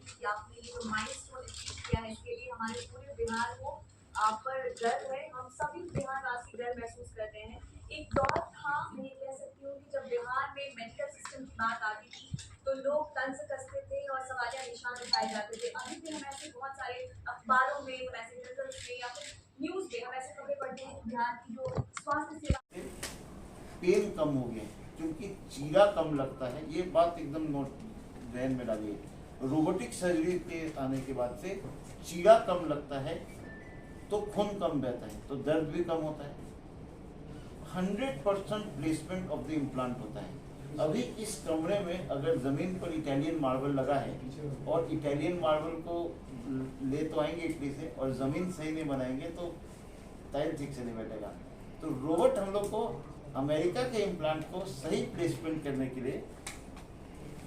कि आपने ये जो माइलस्टोन अचीव किया है, इसके लिए हमारे पूरे बिहार को आप पर गर्व है। हम सभी बिहारवासी गर्व महसूस करते हैं। एक दौर था, मैं ये कह सकती हूँ कि जब बिहार में मेडिकल सिस्टम की बात आती थी तो लोग तंज कसते थे और सवालिया निशान उठाए जाते थे। अभी भी हम ऐसे बहुत सारे अखबारों में, हम ऐसे रिजल्ट में या फिर न्यूज में हम ऐसे खबरें पढ़ते हैं कि बिहार की जो स्वास्थ्य सेवा पेन कम हो गया क्योंकि चीरा कम लगता है। ये बात एकदम नोट ध्यान में डालिए। रोबोटिक सर्जरी के आने के बाद से चीरा कम लगता है तो खून कम बहता है तो दर्द भी कम होता है। 100% प्लेसमेंट ऑफ द इम्प्लांट होता है। अभी इस कमरे में अगर जमीन पर इटालियन मार्बल लगा है और इटालियन मार्बल को ले तो आएंगे इटली से और जमीन सही नहीं बनाएंगे तो टाइल ठीक से नहीं बैठेगा। तो रोबोट हम लोग को अमेरिका के इम्प्लांट को सही प्लेसमेंट करने के लिए,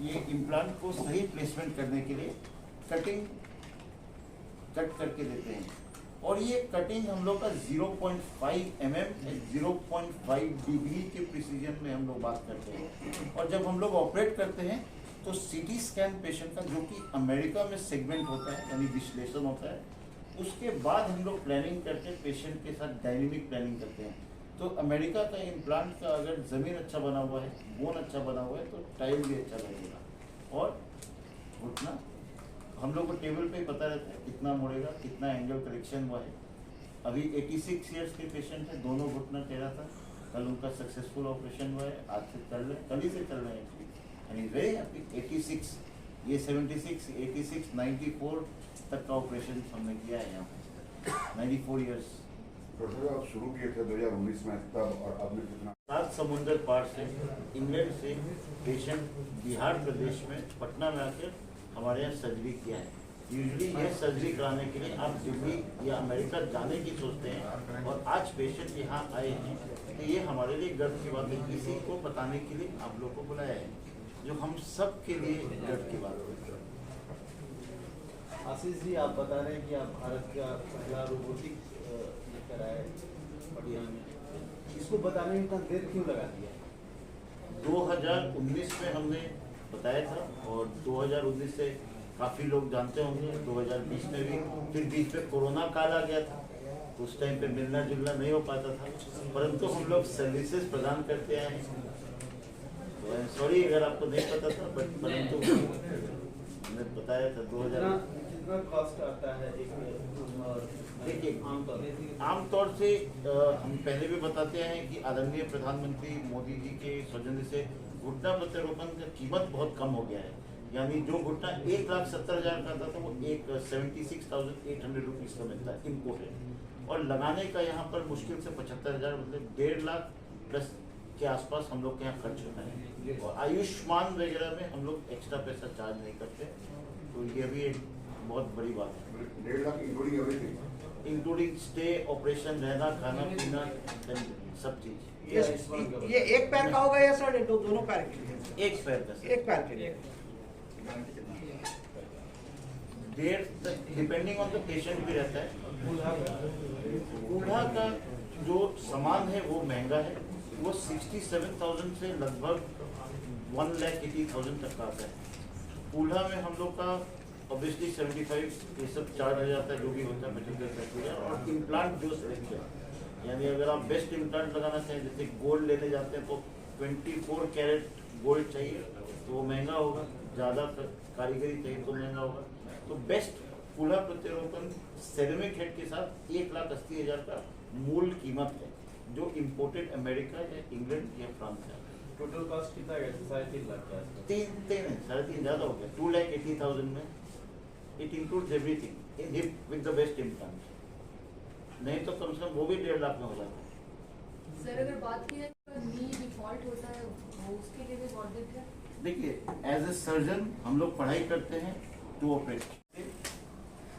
ये इम्प्लांट को सही प्लेसमेंट करने के लिए कट करके देते हैं। और ये कटिंग हम लोग का 0.5 mm 0.5 डिग्री के प्रिसीजन में हम लोग बात करते हैं। और जब हम लोग ऑपरेट करते हैं तो सीटी स्कैन पेशेंट का, जो कि अमेरिका में सेगमेंट होता है यानी विश्लेषण होता है, उसके बाद हम लोग प्लानिंग करके पेशेंट के साथ डायनेमिक प्लानिंग करते हैं। तो अमेरिका का इम्प्लांट का अगर ज़मीन अच्छा बना हुआ है, बोन अच्छा बना हुआ है तो टाइल भी अच्छा लगेगा। और घुटना हम लोग को टेबल पे पता रहता है कितना मुड़ेगा, कितना एंगल करेक्शन हुआ है। अभी 86 ईयर्स के पेशेंट है, दोनों घुटना टेढ़ा था, कल उनका सक्सेसफुल ऑपरेशन हुआ है। आज से चल रहे, कल ही से चल रहे हैं एक्चुअली, एंड वेरी हैप्पी। 86, ये 76, 86, 94 तक का ऑपरेशन हमने किया है यहाँ पे। 94 ईयर्स। डॉक्टर आप शुरू किए थे 2019 में तब, और आपने कितना 7 समुंदर पार से इंग्लैंड से पेशेंट बिहार प्रदेश में पटना में आकर हमारे यहाँ सर्जरी किया है। यूजुअली ये सर्जरी कराने के लिए आप दिल्ली या अमेरिका जाने की सोचते हैं, और आज पेशेंट यहाँ आए हैं तो ये हमारे लिए गर्व की बात है। किसी को बताने के लिए आप लोग को बुलाया है, जो हम सब के लिए गर्व की बात है। आशीष जी, आप बता रहे हैं कि आप भारत का पहला रोबोटिक लेकर आए पटना में, इसको बताने में इतना देर क्यों लगा दिया? 2019 में हमने बताया था और 2019 से काफ़ी लोग जानते होंगे। 2020 में भी, फिर बीच में कोरोना काल आ गया था, उस टाइम पे मिलना जुलना नहीं हो पाता था, परंतु हम लोग सर्विसेज प्रदान करते आए हैं। तो सॉरी अगर आपको नहीं पता था, बट परंतु हमने बताया था 2000। कितना कॉस्ट आता है एक? देखिए, आमतौर से हम पहले भी बताते हैं कि आदरणीय प्रधानमंत्री मोदी जी के सौजन्य से घुटना प्रत्यारोपण का कीमत बहुत कम हो गया है। यानी जो घुटना 1,70,000 का था तो वो 76,800 रुपीज़ का मिलता है इम्पोर्टेड, और लगाने का यहाँ पर मुश्किल से 75,000, मतलब 1.5 लाख प्लस के आसपास हम लोग के यहाँ खर्च होता है। और आयुष्मान वगैरह में हम लोग एक्स्ट्रा पैसा चार्ज नहीं करते, तो ये भी एक बहुत बड़ी बात है। 1.5 lakh including everything, including stay, operation, रहना, खाना पीना, सब चीज़। ये एक पैर का होगा या सर दोनों पैर के लिए? एक पैर का सर। एक पैर के लिए। देर तक डिपेंडिंग ऑन द पेशेंट भी रहता है। बूढ़ा का जो सामान है वो महंगा है, वो 67,000 से लगभग 1,80,000 तक का आता है। बूढ़ा में हम लोग का ऑब्वियसली 75 ये सब चार्ज हो जाता है, जो भी होता है मेडिकल फैक्ट्री। और इम्प्लांट जो सिलेक्ट है, यानी अगर आप बेस्ट इम्प्लांट लगाना चाहिए, जैसे गोल्ड लेने जाते हैं तो 24 कैरेट गोल्ड चाहिए तो वो महंगा होगा, ज़्यादा कारीगरी चाहिए तो महंगा होगा। तो बेस्ट फूला प्रत्यारोपण सेरेमिक हेड के साथ 1,80,000 का मूल कीमत है, जो इम्पोर्टेड अमेरिका या इंग्लैंड या फ्रांस से। टोटल कॉस्ट कितना है? 3.5 लाख का? 3.5 ज़्यादा हो गया। 2,80,000 में it includes everything in hip with the best implant. नहीं तो कम से कम वो भी 1.5 लाख में हो जाता है। सर अगर बात की जाए तो नी डिफॉल्ट होता है, उसके लिए भी वर्डिक्ट है? देखिए, एज ए सर्जन हम लोग पढ़ाई करते हैं टू ऑपरेट।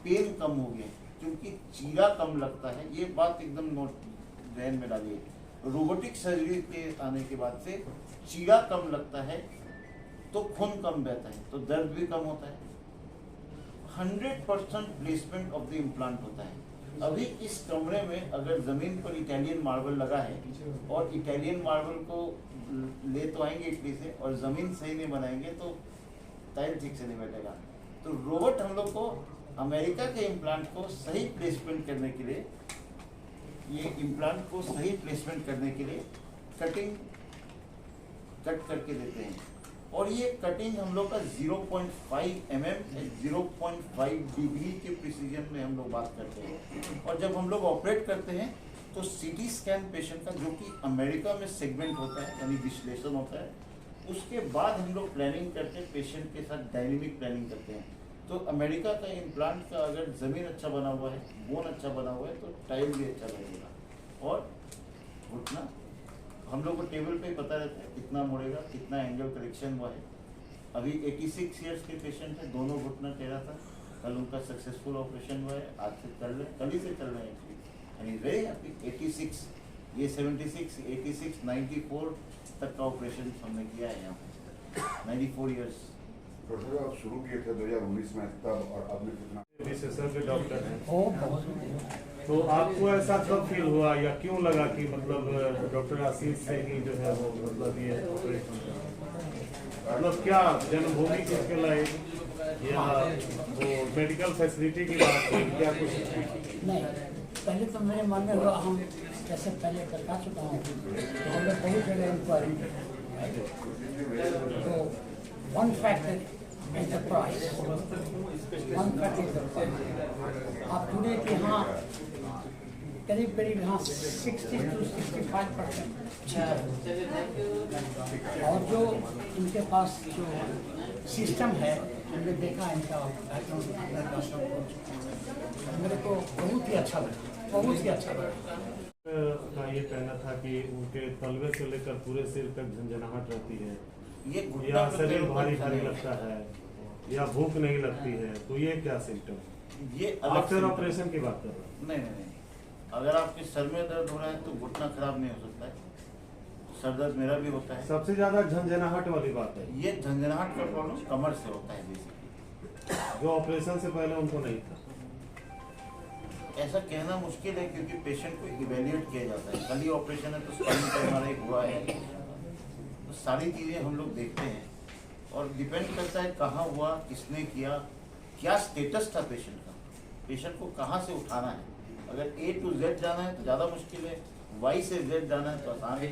पेन कम हो गया क्योंकि चीरा कम लगता है। ये बात एकदम नोट ध्यान में डालिए। रोबोटिक सर्जरी के आने के बाद से चीरा कम लगता है तो खून कम बहता है तो दर्द भी कम होता है। 100% प्लेसमेंट ऑफ द इम्प्लांट होता है। अभी इस कमरे में अगर जमीन पर इटालियन मार्बल लगा है और इटालियन मार्बल को ले तो आएंगे इटली से और जमीन सही नहीं बनाएंगे तो टाइल ठीक से नहीं बैठेगा। तो रोबोट हम लोग को अमेरिका के इम्प्लांट को सही प्लेसमेंट करने के लिए, ये इम्प्लांट को सही प्लेसमेंट करने के लिए कट करके देते हैं। और ये कटिंग हम लोग का 0.5 mm 0.5 डिग्री के प्रिसीजन में हम लोग बात करते हैं। और जब हम लोग ऑपरेट करते हैं तो सीटी स्कैन पेशेंट का, जो कि अमेरिका में सेगमेंट होता है यानी विश्लेषण होता है, उसके बाद हम लोग प्लानिंग करके पेशेंट के साथ डायनेमिक प्लानिंग करते हैं। तो अमेरिका का इम्प्लांट का अगर ज़मीन अच्छा बना हुआ है, बोन अच्छा बना हुआ है, तो टाइम भी अच्छा लगेगा। और घुटना हम लोग को टेबल पे पता रहता है कितना मुड़ेगा, कितना एंगल करेक्शन हुआ है। अभी 86 ईयर्स के पेशेंट है, दोनों घुटना टेढ़ा था, कल उनका सक्सेसफुल ऑपरेशन हुआ है, आज से चल रहे, कल ही से चल रहे हैं एक्चुअली, एंड वेरी हैप्पी। 86, ये 76, 86, 94 तक का ऑपरेशन हमने किया है यहाँ पे, 94 ईयर्स। डॉक्टर साहब आप शुरू किए थे 2019 में तब, और आपने कितना विशेषज्ञ डॉक्टर हैं, तो आपको ऐसा कब फील हुआ या क्यों लगा कि मतलब डॉक्टर आशीष से ही जो है वो मतलब ये ऑपरेशन, मतलब क्या जन्मभूमि किसके लाए या वो मेडिकल फैसिलिटी की बात हुई, क्या कुछ? नहीं, पहले तो मेरे मन में हुआ, हम जैसे पहले बता चुका हूँ तो हमने बहुत जगह इंक्वायरी की। तो one factor is the price, one factor is the price. आप सुने कि हाँ करीब करीब यहाँ 60 to 65% और जो इनके पास जो सिस्टम है, हमने देखा इनका बैकग्राउंड का सब कुछ, मेरे को बहुत ही अच्छा लगा, बहुत ही अच्छा लगा। का ये कहना था कि उनके तलवे से लेकर पूरे सिर तक झंझनाहट रहती है, ये घुटना या पे शरीर तो भारी बहुत भारी है। लगता है, या भूख नहीं लगती है, तो ये क्या सिम्टम? ये अलग आफ्टर symptom ऑपरेशन की बात कर रहा हूँ। नहीं, अगर आपके सर में दर्द हो रहा है तो घुटना खराब नहीं हो सकता है, सर दर्द मेरा भी होता है। सबसे ज्यादा झंझनाहट वाली बात है, ये झंझनाहट का प्रॉब्लम कमर से होता है बेसिकली, जो ऑपरेशन से पहले उनको नहीं था। ऐसा कहना मुश्किल है क्योंकि पेशेंट को इवेल्युएट किया जाता है। कल ही ऑपरेशन है तो स्पाइन का हमारा एक हुआ है, तो सारी चीज़ें हम लोग देखते हैं और डिपेंड करता है कहाँ हुआ, किसने किया, क्या स्टेटस था पेशेंट का, पेशेंट को कहाँ से उठाना है। अगर A to Z जाना है तो ज़्यादा मुश्किल है, Y से Z जाना है तो आसान है।